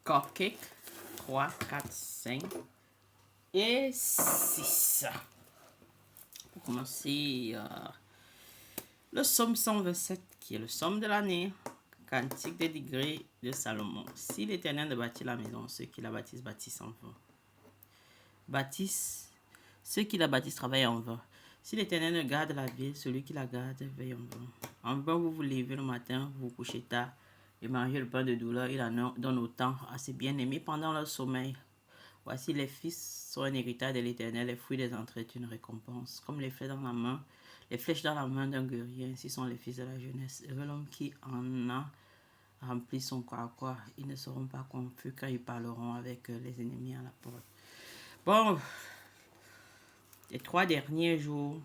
cupcake. 3, 4, 5 et 6. Pour commencer, le psaume 127, qui est le psaume de l'année, cantique des degrés de Salomon. Si l'Éternel ne bâtit la maison, ceux qui la bâtissent bâtissent en vain. Ceux qui la bâtissent travaillent en vain. Si l'Éternel ne garde la ville, celui qui la garde veille en vain. En vain, vous vous levez le matin, vous vous couchez tard, et mangez le pain de douleur, il en donne autant à ses bien-aimés pendant leur sommeil. Voici les fils sont un héritage de l'Éternel, les fruits des entrailles une récompense. Comme les flèches dans la main d'un guerrier, ainsi sont les fils de la jeunesse. Heureux l'homme qui en a rempli son corps. Ils ne seront pas confus quand ils parleront avec les ennemis à la porte. Bon, les 3 derniers jours,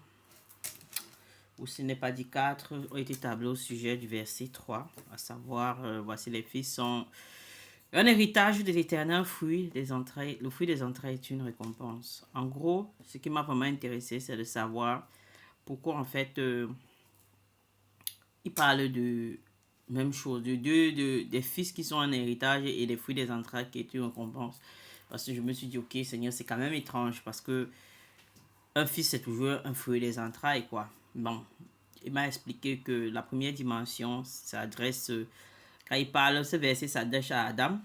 ou ce n'est pas dit 4, ont été tablés au sujet du verset 3, à savoir, voici les fils sont un héritage de l'Éternel, le fruit des entrailles est une récompense. En gros, ce qui m'a vraiment intéressé, c'est de savoir pourquoi en fait, il parle de même chose, des fils qui sont un héritage et des fruits des entrailles qui est une récompense. Parce que je me suis dit, ok Seigneur, c'est quand même étrange parce que un fils c'est toujours un fruit des entrailles, quoi. Bon, il m'a expliqué que la première dimension s'adresse, quand il parle, ce verset s'adresse à Adam.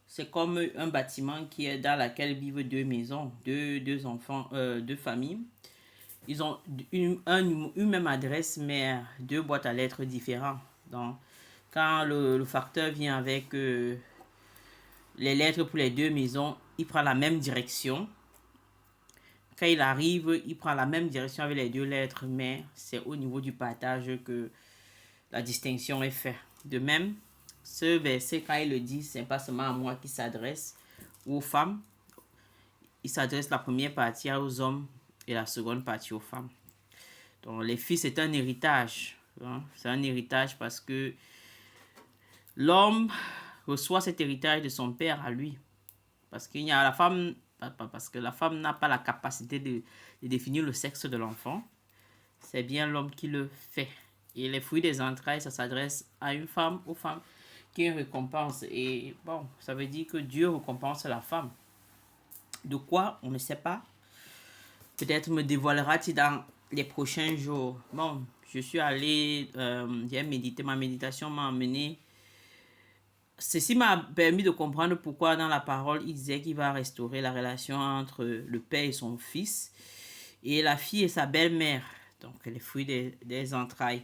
C'est comme un bâtiment qui est dans lequel vivent 2 maisons, deux enfants, 2 familles. Ils ont une même adresse, mais 2 boîtes à lettres différentes. Donc, quand le facteur vient avec les lettres pour les 2 maisons, il prend la même direction. Quand il arrive, il prend la même direction avec les 2 lettres, mais c'est au niveau du partage que la distinction est faite. De même, ce verset, quand il le dit, c'est pas seulement à moi qui s'adresse, ou aux femmes. Il s'adresse la première partie aux hommes et la seconde partie aux femmes. Donc, les fils, c'est un héritage. Hein? C'est un héritage parce que l'homme reçoit cet héritage de son père à lui. Parce qu'il y a la femme, parce que la femme n'a pas la capacité de définir le sexe de l'enfant. C'est bien l'homme qui le fait. Et les fruits des entrailles, ça s'adresse à une femme, aux femmes, qui est une récompense. Et bon, ça veut dire que Dieu récompense la femme. De quoi, on ne sait pas. Peut-être me dévoilera-t-il dans les prochains jours. Bon, je suis allé, j'ai médité, ma méditation m'a amené. Ceci m'a permis de comprendre pourquoi dans la parole, il disait qu'il va restaurer la relation entre le père et son fils, et la fille et sa belle-mère, donc les fruits des entrailles.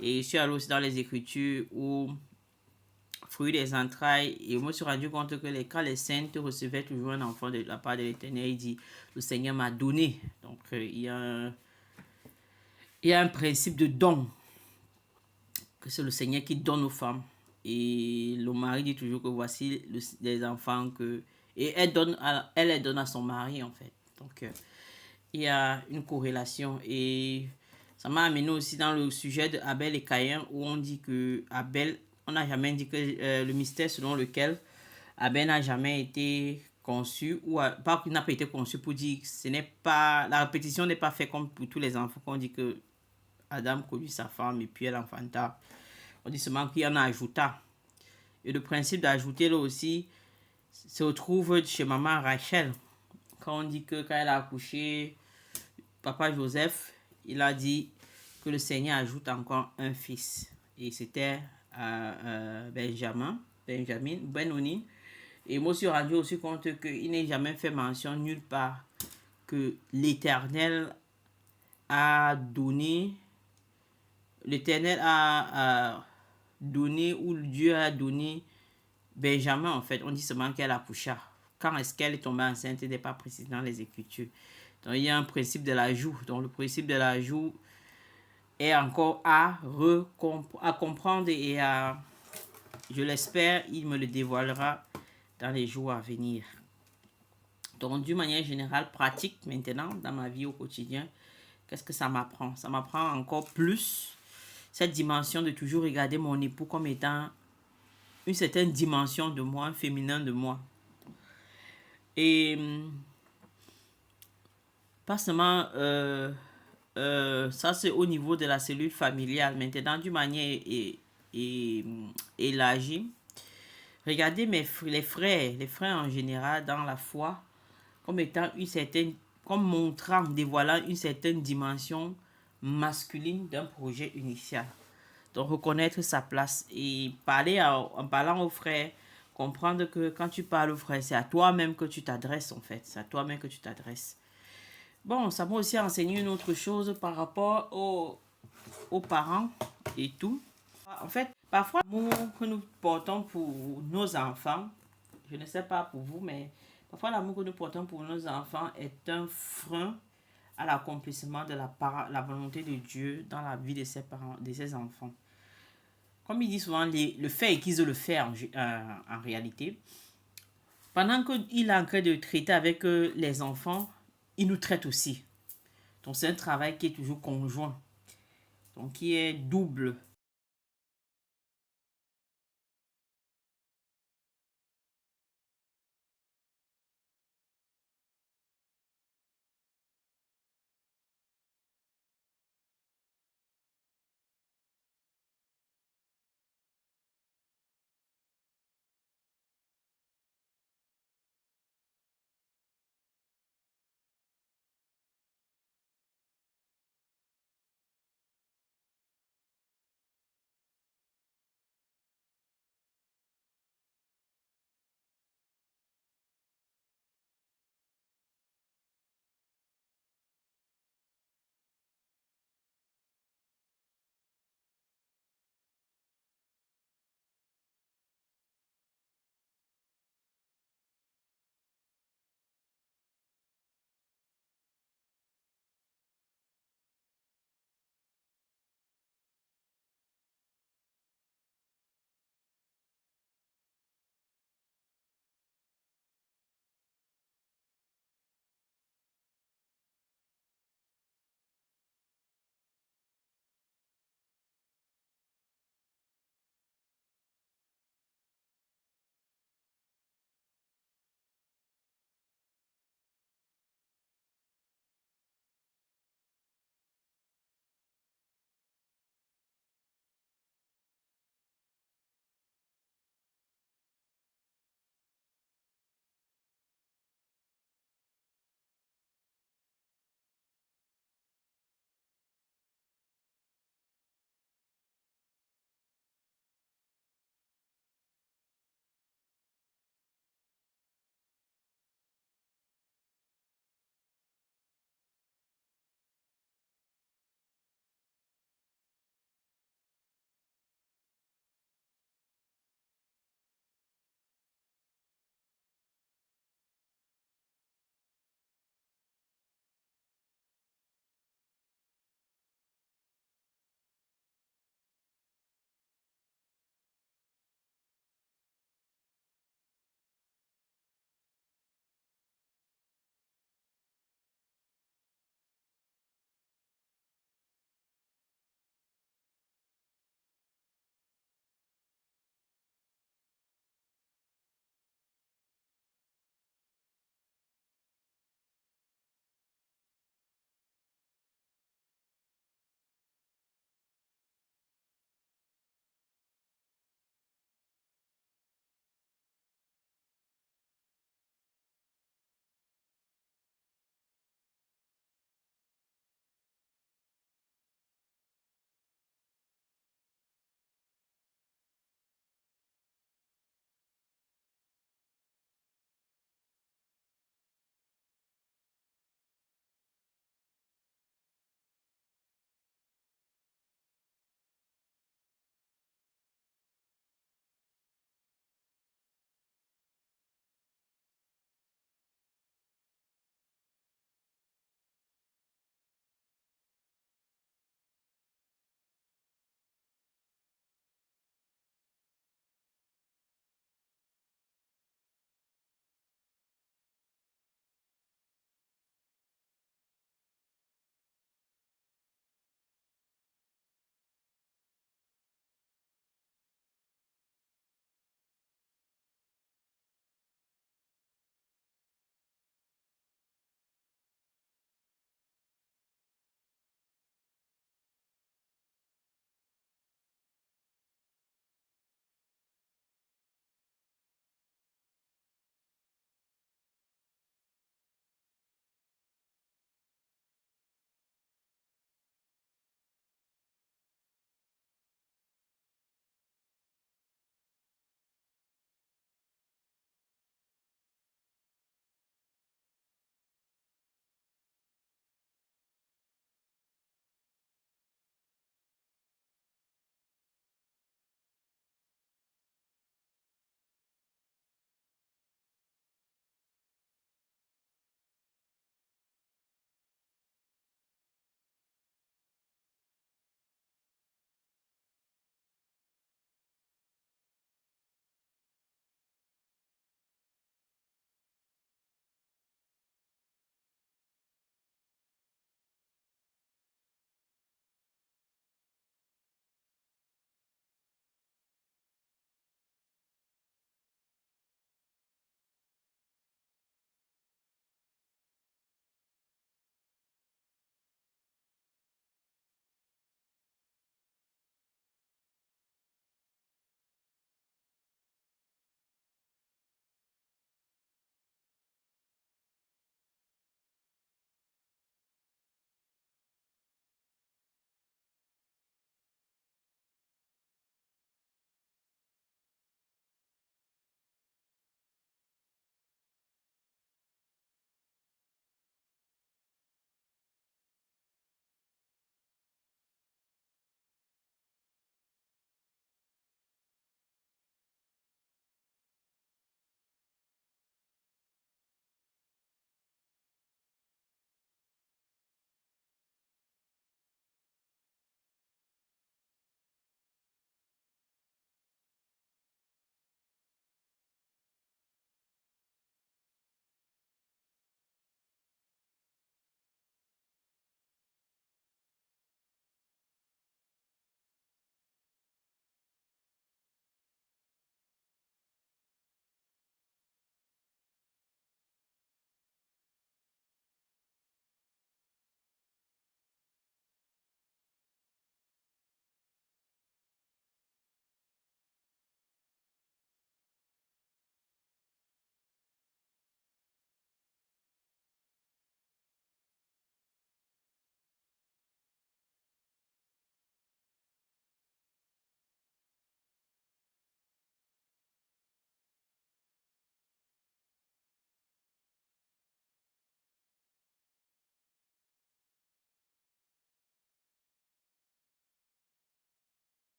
Et je suis allé aussi dans les Écritures où fruits des entrailles, et je me suis rendu compte que quand les saintes recevaient toujours un enfant de la part de l'Éternel, il dit, le Seigneur m'a donné. Donc il y a un principe de don, que c'est le Seigneur qui donne aux femmes. Et le mari dit toujours que voici les enfants que... Et elle les donne à son mari, en fait. Donc, il y a une corrélation. Et ça m'a amené aussi dans le sujet de Abel et Caïn, où on dit que Abel, on n'a jamais dit que le mystère selon lequel Abel n'a jamais été conçu, ou pas qu'il n'a pas été conçu, pour dire que ce n'est pas... La répétition n'est pas faite comme pour tous les enfants, qu'on dit que Adam connut sa femme et puis elle enfanta. On dit seulement qu'il y en a ajouté. Et le principe d'ajouter là aussi se retrouve chez maman Rachel. Quand on dit que quand elle a accouché, papa Joseph, il a dit que le Seigneur ajoute encore un fils. Et c'était Benoni. Et moi, je suis rendu aussi compte qu'il n'est jamais fait mention nulle part que l'Éternel a donné, l'Éternel a donné, ou Dieu a donné Benjamin, en fait. On dit seulement qu'elle accoucha. Quand est-ce qu'elle est tombée enceinte, il n'est pas précisé dans les Écritures. Donc il y a un principe de l'ajout. Donc le principe de l'ajout est encore à comprendre, et je l'espère, il me le dévoilera dans les jours à venir. Donc d'une manière générale, pratique maintenant, dans ma vie au quotidien, qu'est-ce que ça m'apprend? Ça m'apprend encore plus cette dimension de toujours regarder mon époux comme étant une certaine dimension de moi, un féminin de moi. Et pas seulement ça, c'est au niveau de la cellule familiale. Maintenant, d'une manière élargie, Regardez les frères en général dans la foi, comme étant une certaine, comme montrant, dévoilant une certaine dimension masculine d'un projet initial. Donc reconnaître sa place et en parlant aux frères, comprendre que quand tu parles aux frères, c'est à toi-même que tu t'adresses en fait. C'est à toi-même que tu t'adresses. Bon, ça m'a aussi enseigné une autre chose par rapport aux parents et tout. En fait, parfois, l'amour que nous portons pour nos enfants, je ne sais pas pour vous, mais parfois l'amour que nous portons pour nos enfants est un frein à l'accomplissement de la volonté de Dieu dans la vie de ses parents, de ses enfants. Comme il dit souvent, le fait aiguise le fait en réalité. Pendant qu'il est en train de traiter avec les enfants, il nous traite aussi. Donc c'est un travail qui est toujours conjoint, donc qui est double.